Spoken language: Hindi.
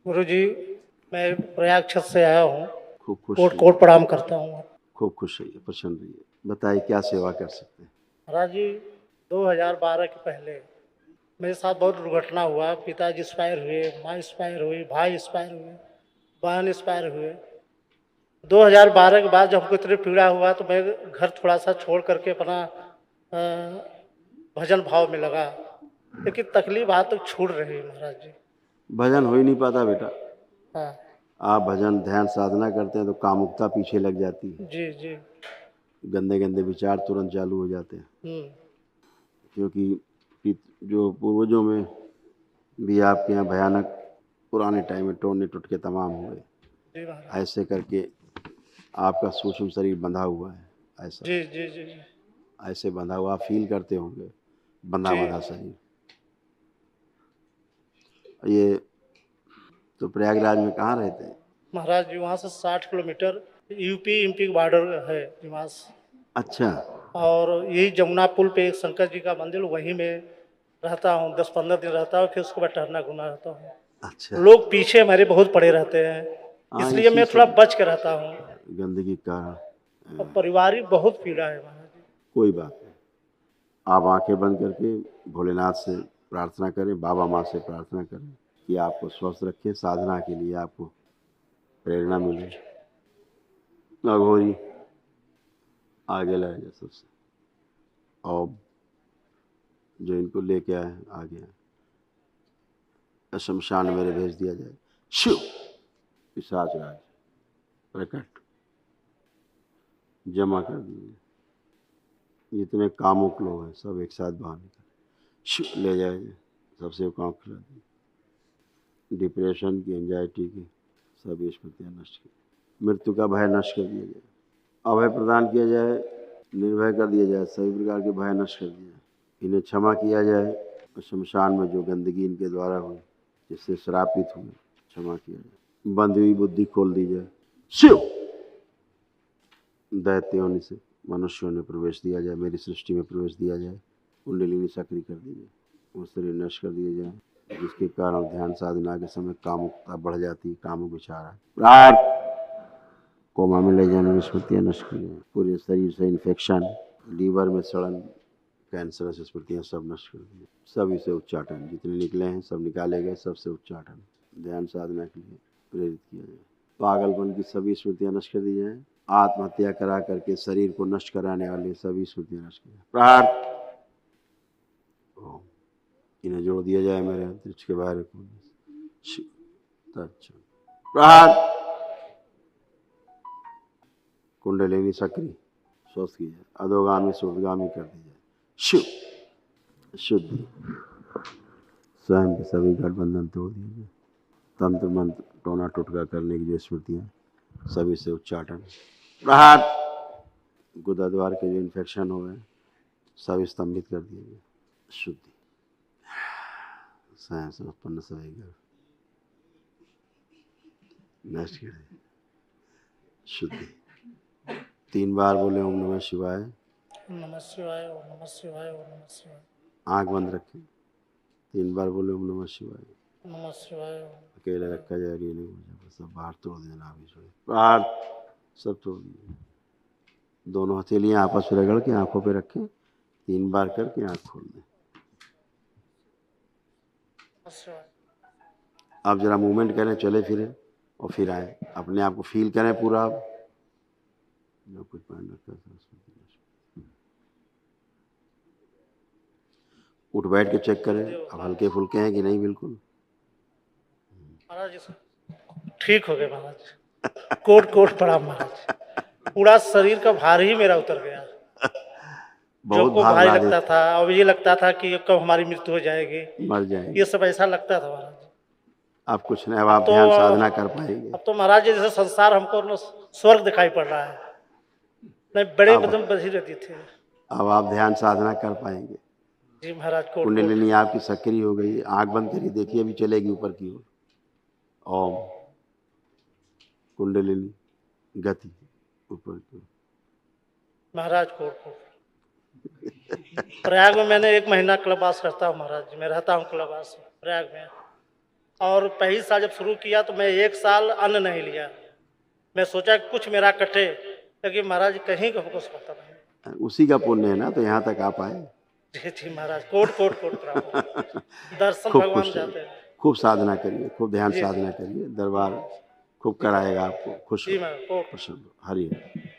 गुरुजी, मैं प्रयाग क्षेत्र से आया हूँ। खूब खुश कोट रहिए, कोट प्रणाम करता हूँ। खूब खुश रहिए, प्रसन्न रहिए। बताइए क्या सेवा कर सकते हैं? महाराज जी, 2012 के पहले मेरे साथ बहुत दुर्घटना हुआ। पिताजी एक्सपायर हुए, माँ एक्सपायर हुई, भाई एक्सपायर हुए, बहन एक्सपायर हुए। 2012 के बाद जब हमको इतनी पीड़ा हुआ तो मैं घर थोड़ा सा छोड़ करके अपना भजन भाव में लगा, लेकिन तकलीफ आज तक छूट रही है महाराज जी। भजन हो ही नहीं पाता बेटा। हाँ आप भजन ध्यान साधना करते हैं तो कामुकता पीछे लग जाती है, जी जी। गंदे गंदे विचार तुरंत चालू हो जाते हैं। क्योंकि जो पूर्वजों में भी आपके यहाँ भयानक पुराने टाइम में टोने टुटके तमाम हुए, जी महाराज। ऐसे करके आपका सूक्ष्म शरीर बंधा हुआ है। ऐसा जी जी जी जी ऐसे बंधा हुआ आप फील करते होंगे, बंधा जी बंधा शरीर। ये तो प्रयागराज में कहाँ रहते हैं? महाराज जी, वहाँ से 60 किलोमीटर यूपी एमपी का बॉर्डर है निवास। अच्छा। और यही जमुना पुल पे एक शंकर जी का मंदिर, वहीं में रहता हूँ। 10-15 दिन रहता हूँ, फिर उसके बाद टहलना घूमना रहता हूँ। अच्छा। लोग पीछे मेरे बहुत पड़े रहते हैं, हाँ, इसलिए इसी मैं थोड़ा सब बच के रहता हूँ। गंदगी का और पारिवारिक बहुत पीड़ा है महाराज जी। कोई बात नहीं। आप आंखें बंद करके भोलेनाथ से प्रार्थना करें, बाबा माँ से प्रार्थना करें कि आपको स्वस्थ रखें, साधना के लिए आपको प्रेरणा मिले। अघोरी आगे लाया जाए सबसे, और जो इनको लेके आए आगे शमशान मेरे भेज दिया जाए। शिव पिशाच राज प्रकट जमा कर दिए। जितने कामुक लोग हैं सब एक साथ बाहर निकल, शिव ले जाए, सबसे काम खिला दिए। डिप्रेशन की, एंजाइटी की सभी स्मृतियाँ नष्ट की। मृत्यु का भय नष्ट कर दिया जाए, अभय प्रदान किया जाए, निर्भय कर दिया जाए, सभी प्रकार के भय नष्ट कर दिया जाए। इन्हें क्षमा किया जाए, शमशान में जो गंदगी इनके द्वारा हुई, जिससे श्रापित हुए, क्षमा किया जाए। बंद हुई बुद्धि खोल दी जाए। शिव दैत्यों ने से मनुष्यों ने प्रवेश दिया जाए, मेरी सृष्टि में प्रवेश दिया जाए, कुंडलिनी सक्रिय कर दी जाए, वो शरीर नष्ट कर दिए जाए, जिसके कारण ध्यान साधना के समय कामुकता बढ़ जाती है, कामुक विचार प्रार्थ कोमा में ले जाने में स्मृतियाँ नष्ट की जाए। पूरे शरीर से इन्फेक्शन, लीवर में सड़न, कैंसर से स्मृतियाँ सब नष्ट कर दी। सभी से उच्चाटन, जितने निकले हैं सब निकाले गए, सबसे उच्चाटन ध्यान साधना के लिए प्रेरित किया जाए। पागलपन की सभी स्मृतियाँ नष्ट कर दी जाए। आत्महत्या करा करके शरीर को नष्ट कराने वाले सभी स्मृतियाँ नष्ट की जाए। प्रार्थ इन्हें जोड़ दिया जाए मेरे अंतरिक्ष के बाहर। प्रार्थ कुंडलिनी सक्रिय स्वस्थ की जाए, अधोगामी सुर्गामी कर दी जाए। शिव शुद्धि, स्वयं के सभी गठबंधन तोड़ दिए जाए। तंत्र मंत्र टोना टुटका करने की जो स्मृतियाँ सभी से उच्चाटन। प्रहार गुदाद्वार के जो इन्फेक्शन हो गए सब स्तंभित कर दिए गए। शुद्धि स्वयं से उत्पन्न सभी घर नष्ट कर दिए। शुद्धि 3 बार बोले ओम नमः शिवाय। ओम नमः शिवाय, ओम नमः शिवाय, ओम नमः शिवाय। आंख बंद रखें, 3 बार बोले ओम नमः शिवाय। नमः शिवाय। अकेले रखा जाए, ये नहीं हो जाए, सब बाहर तोड़ देना। अभी छोड़े बाहर सब तोड़ दिए। दोनों हथेलियां आपस में रगड़ के आंखों पे रखें, 3 बार करके आंख खोल दें। आप जरा मूवमेंट करें, चले फिरे और फिर आए, अपने आप को फील करें पूरा। जो कुछ पहन रखा था उठ बैठ के चेक करें, अब हल्के फुल्के हैं कि नहीं। बिल्कुल महाराज ठीक हो गए महाराज। कोट कोट प्रणाम महाराज। पूरा शरीर का भार ही मेरा उतर गया। जो बहुत को भार भारी ला लगता देते, था, अब ये लगता था कि कब हमारी मृत्यु हो जाएगी, मर जाएंगे। ये सब ऐसा लगता था महाराज। आप कुछ नहीं, अब आप ध्यान साधना कर पाएंगे। अब तो महाराज जी जैसे संसार हमको न स्वर्ग दिखाई पड़ रहा है। नहीं, बड़े बदम बधी रहती थी। अब आप ध्यान साधना कर पाएंगे। जी महाराज। कोट कुंडलिनी आपकी सक्रिय हो गई। आंख बंद करिए, देखिए अभी चलेगी ऊपर की ओर। ओम कुंडलिनी गति ऊपर की ओर। महाराज कोट प्रयाग में मैंने 1 महीना क्लबवास रहता हूँ महाराज जी। मैं रहता हूँ क्लबवास प्रयाग में। और पहली साल जब शुरू किया तो मैं 1 साल अन्न नहीं लिया। मैं सोचा कि कुछ मेरा कटे, लेकिन महाराज कहीं का हमको पता नहीं। उसी का पुण्य है ना, तो यहाँ तक आप आए। जी जी महाराज, कोट कोट कोट प्रणाम। दर्शन खूब भगवान खुश जाते रहिए, हैं। खूब साधना करिए, खूब ध्यान जी, साधना करिए, दरबार खूब कराएगा आपको। खुश जी रहो, महाराज, कोट। खुश रहो। हरि हरि।